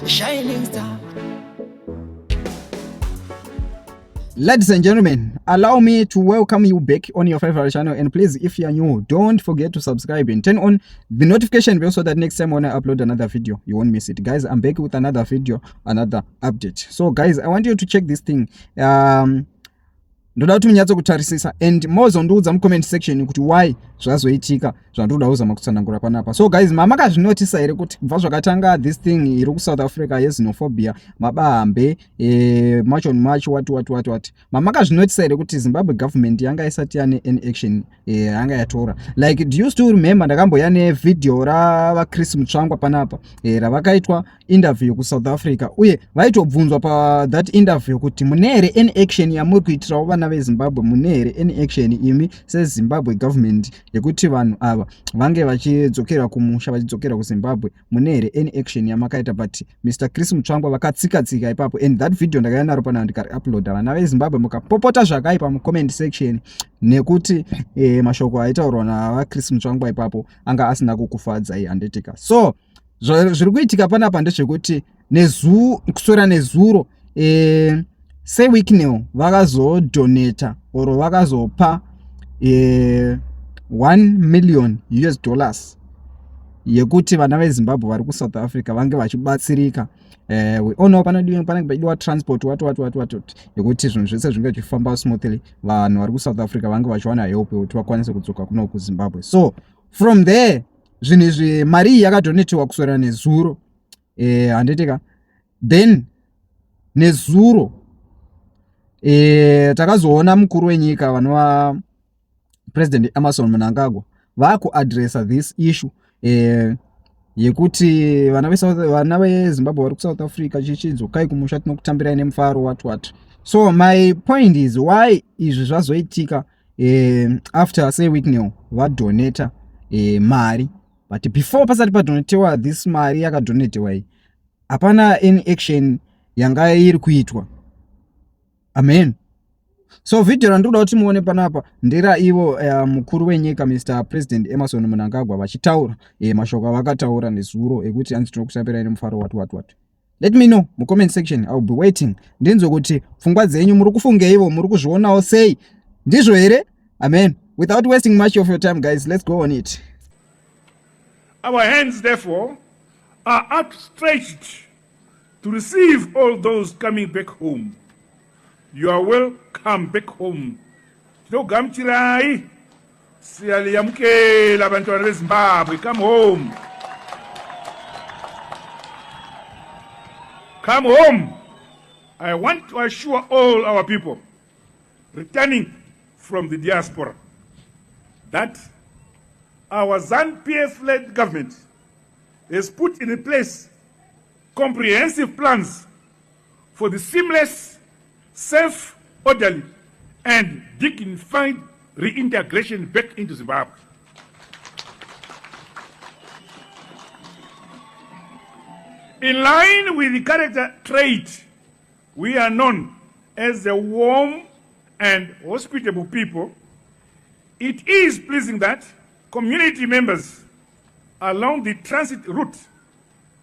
Shining star. Ladies and gentlemen, allow me to welcome you back on your favorite channel, and please, if you are new, don't forget to subscribe and turn on the notification bell so that next time when I upload another video you won't miss it. Guys, I'm back with another video, another update. So guys, I want you to check this thing. Ndoda kuti munyatso kutarisisa and mozondiudza mu comment section kuti why zvazoitika zvandoda kuzama kutsanangura panapa. So guys, makazvinotisa here kuti kubva zvakatanga this thing iri ku South Africa yezinophobia mabahambe march on march what makazvinotisa here kuti Zimbabwe government yanga isati yane any action yanga yatora. Like, do you still remember ndakamboya ne video ra Chris Mutsvangwa panapa ravakaitwa interview ku South Africa, uye vaitobvunzwa pa that interview kuti munere any action yamuri kuitira vana veZimbabwe, munere any action imi seZimbabwe government yekuti vanhu ava vange vachidzokera kumusha vachidzokera kuZimbabwe, munere any action yamakaita. But Mr. Chris Mutsvangwa vakatsika ipapo, and that video ndakaya naro pana ndikari uploada. Vana veZimbabwe mukapopota zvakaipa mu comment section nekuti mashoko aitaurwa na Chris Mutsvangwa ipapo anga asina kukufadza handitika. So zviri kuitika panapa ndezvekuti kuswera nezuro seweek vakazodonata or vakazopa $1 million yekuti vana veZimbabwe vari ku South Africa vange vachibatsirika. We all know panodiwa transport what yekuti zvinhu zvese zvinge zvichifamba smoothly, vanhu vari ku South Africa vange vachiwana help kuti vakwanise kudzoka kuno kuZimbabwe. So from there zvinhu izvi mari yakadonetiwa kuswera nezuro handitika. Then nezuro takazoona mukuru wenyika vanova President MNAGAGWA vakuaddressa this issue yekuti vana veZimbabwe vari ku South Africa chichidzokai kumusha tinokutambirai nemufaro what. So my point is why izvi zvazoitika after say week vadonata mari, but before pasati padonetewa this mari yakadonetewa iyi hapana any action yanga iri kuitwa. Amen. So video randoda kuti muone panapa ndera ivo mukuru wenyika Mr. President MNAGAGWA vachitaura mashoko avakataura nezuro ekuti anzi tinokushambirai nemufaro what. Let me know mu comment section. I'll be waiting. Ndinzwe kuti pfungwa dzenyu muri kufungeivo, muri kuzvionawo sei, ndizvo here? Amen. Without wasting much of your time, guys, let's go on it. Our hands, therefore, are outstretched to receive all those coming back home. You are welcome back home. Tinogamuchirai siyaliyamukela bantwana beZimbabwe. Come home. Come home. I want to assure all our people returning from the diaspora that our ZANU-PF-led government has put in place comprehensive plans for the seamless, safe, orderly, and dignified reintegration back into Zimbabwe. In line with the character trait, we are known as a warm and hospitable people. It is pleasing that community members along the transit route,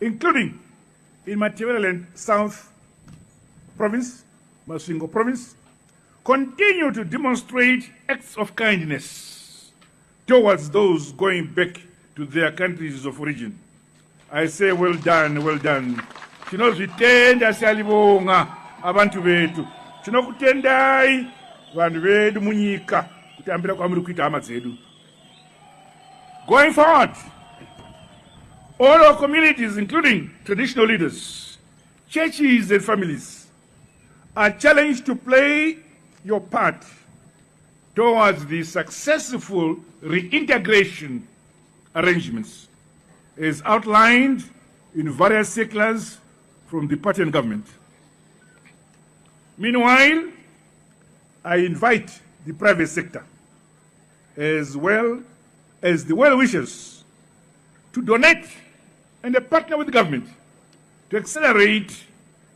including in Matabeleland South Province, Masvingo Province, continue to demonstrate acts of kindness towards those going back to their countries of origin. I say well done, well done. Tinozvitenda siyalibonga abantu vetu. Tinokutendai vanhu vedu munyika kutambira kwamuri kuita hama dzedu. Going forward, all our communities, including traditional leaders, churches and families, are challenged to play your part towards the successful reintegration arrangements as outlined in various circulars from the party and government. Meanwhile, I invite the private sector as well as the well-wishers to donate and partner with the government to accelerate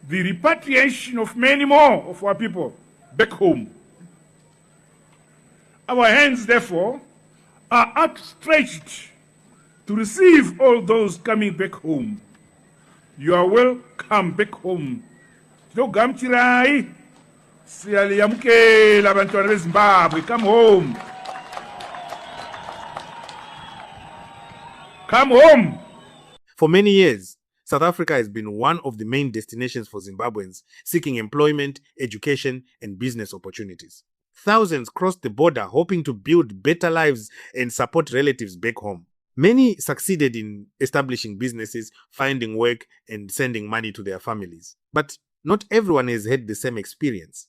the repatriation of many more of our people back home. Our hands, therefore, are outstretched to receive all those coming back home. You are welcome back home. Togamchirai, siyaliyamukela abantwana beZimbabwe. Come home. Come home. For many years, South Africa has been one of the main destinations for Zimbabweans seeking employment, education, and business opportunities. Thousands crossed the border hoping to build better lives and support relatives back home. Many succeeded in establishing businesses, finding work, and sending money to their families. But not everyone has had the same experience.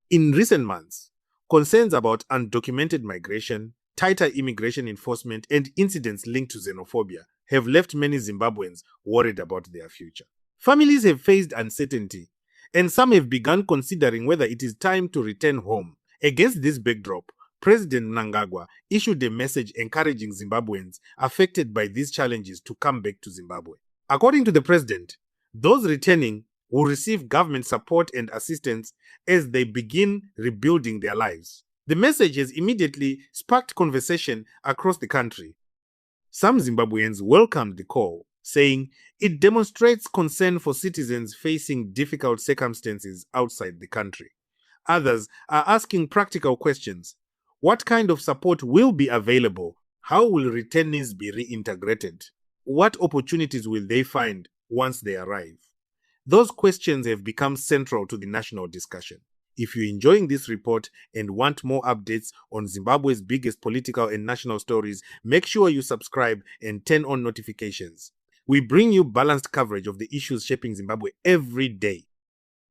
In recent months, concerns about undocumented migration, tighter immigration enforcement, and incidents linked to xenophobia have left many Zimbabweans worried about their future. Families have faced uncertainty, and some have begun considering whether it is time to return home. Against this backdrop, President MNAGAGWA issued a message encouraging Zimbabweans affected by these challenges to come back to Zimbabwe. According to the president, those returning will receive government support and assistance as they begin rebuilding their lives. The message has immediately sparked conversation across the country. Some Zimbabweans welcomed the call, saying it demonstrates concern for citizens facing difficult circumstances outside the country. Others are asking practical questions. What kind of support will be available? How will returnees be reintegrated? What opportunities will they find once they arrive? Those questions have become central to the national discussion. If you're enjoying this report and want more updates on Zimbabwe's biggest political and national stories, make sure you subscribe and turn on notifications. We bring you balanced coverage of the issues shaping Zimbabwe every day.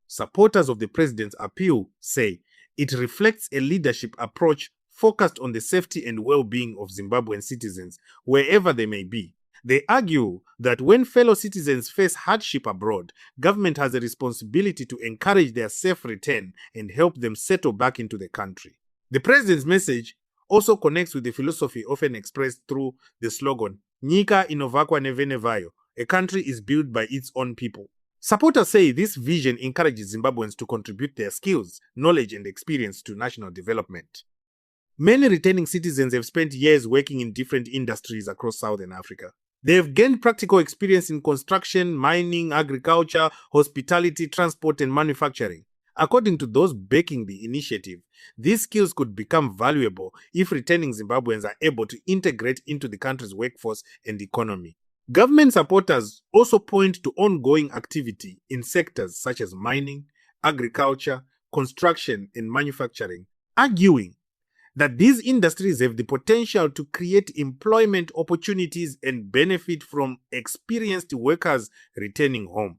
Supporters of the president's appeal say it reflects a leadership approach focused on the safety and well-being of Zimbabwean citizens, wherever they may be. They argue that when fellow citizens face hardship abroad, government has a responsibility to encourage their safe return and help them settle back into the country. The president's message also connects with the philosophy often expressed through the slogan, Nyika inovakwa nevenevayo, a country is built by its own people. Supporters say this vision encourages Zimbabweans to contribute their skills, knowledge, and experience to national development. Many returning citizens have spent years working in different industries across Southern Africa. They have gained practical experience in construction, mining, agriculture, hospitality, transport, and manufacturing. According to those backing the initiative, these skills could become valuable if returning Zimbabweans are able to integrate into the country's workforce and economy. Government supporters also point to ongoing activity in sectors such as mining, agriculture, construction, and manufacturing, arguing that these industries have the potential to create employment opportunities and benefit from experienced workers returning home.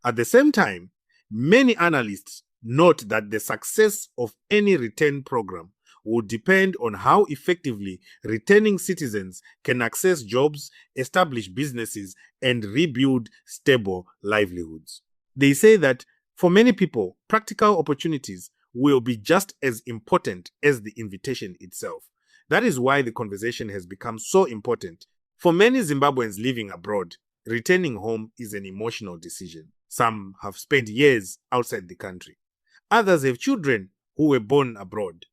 At the same time, many analysts note that the success of any return program will depend on how effectively returning citizens can access jobs, establish businesses, and rebuild stable livelihoods. They say that for many people, practical opportunities will be just as important as the invitation itself. That is why the conversation has become so important. For many Zimbabweans living abroad, returning home is an emotional decision. Some have spent years outside the country. Others have children who were born abroad.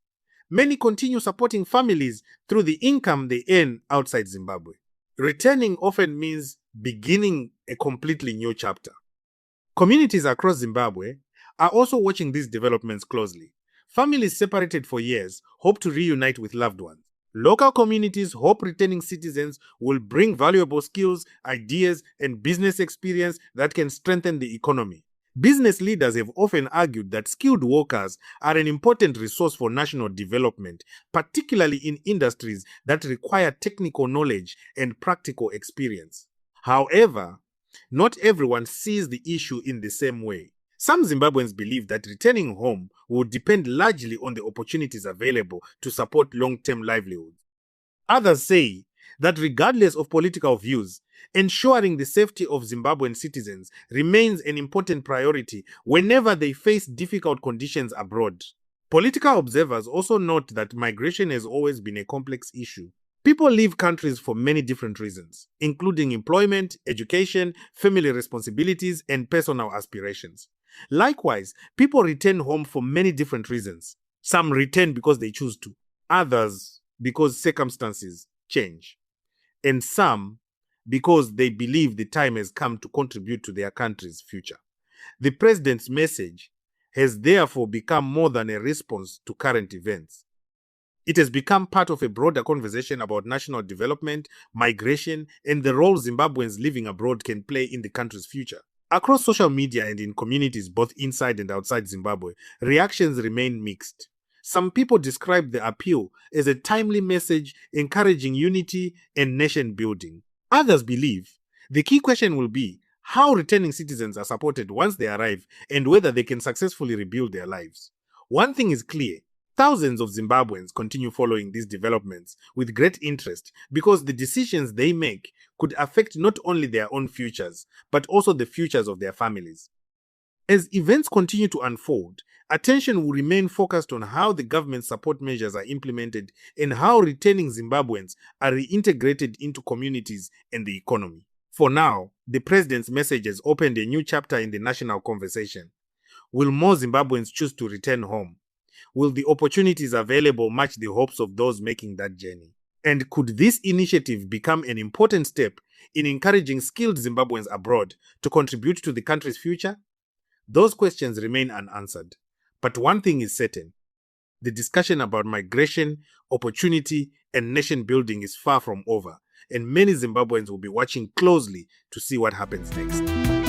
Many continue supporting families through the income they earn outside Zimbabwe. Returning often means beginning a completely new chapter. Communities across Zimbabwe are also watching these developments closely. Families separated for years hope to reunite with loved ones. Local communities hope returning citizens will bring valuable skills, ideas, and business experience that can strengthen the economy. Business leaders have often argued that skilled workers are an important resource for national development, particularly in industries that require technical knowledge and practical experience. However, not everyone sees the issue in the same way. Some Zimbabweans believe that returning home will depend largely on the opportunities available to support long-term livelihoods. Others say that regardless of political views, ensuring the safety of Zimbabwean citizens remains an important priority whenever they face difficult conditions abroad. Political observers also note that migration has always been a complex issue. People leave countries for many different reasons, including employment, education, family responsibilities, and personal aspirations. Likewise, people return home for many different reasons. Some return because they choose to. Others because circumstances change, and some because they believe the time has come to contribute to their country's future. The president's message has therefore become more than a response to current events. It has become part of a broader conversation about national development, migration, and the role Zimbabweans living abroad can play in the country's future. Across social media and in communities both inside and outside Zimbabwe, reactions remain mixed. Some people describe the appeal as a timely message encouraging unity and nation building. Others believe the key question will be how returning citizens are supported once they arrive and whether they can successfully rebuild their lives. One thing is clear. Thousands of Zimbabweans continue following these developments with great interest because the decisions they make could affect not only their own futures, but also the futures of their families. As events continue to unfold, attention will remain focused on how the government's support measures are implemented and how returning Zimbabweans are reintegrated into communities and the economy. For now, the president's message has opened a new chapter in the national conversation. Will more Zimbabweans choose to return home? Will the opportunities available match the hopes of those making that journey? And could this initiative become an important step in encouraging skilled Zimbabweans abroad to contribute to the country's future? Those questions remain unanswered. But one thing is certain. The discussion about migration, opportunity, and nation building is far from over, and many Zimbabweans will be watching closely to see what happens next.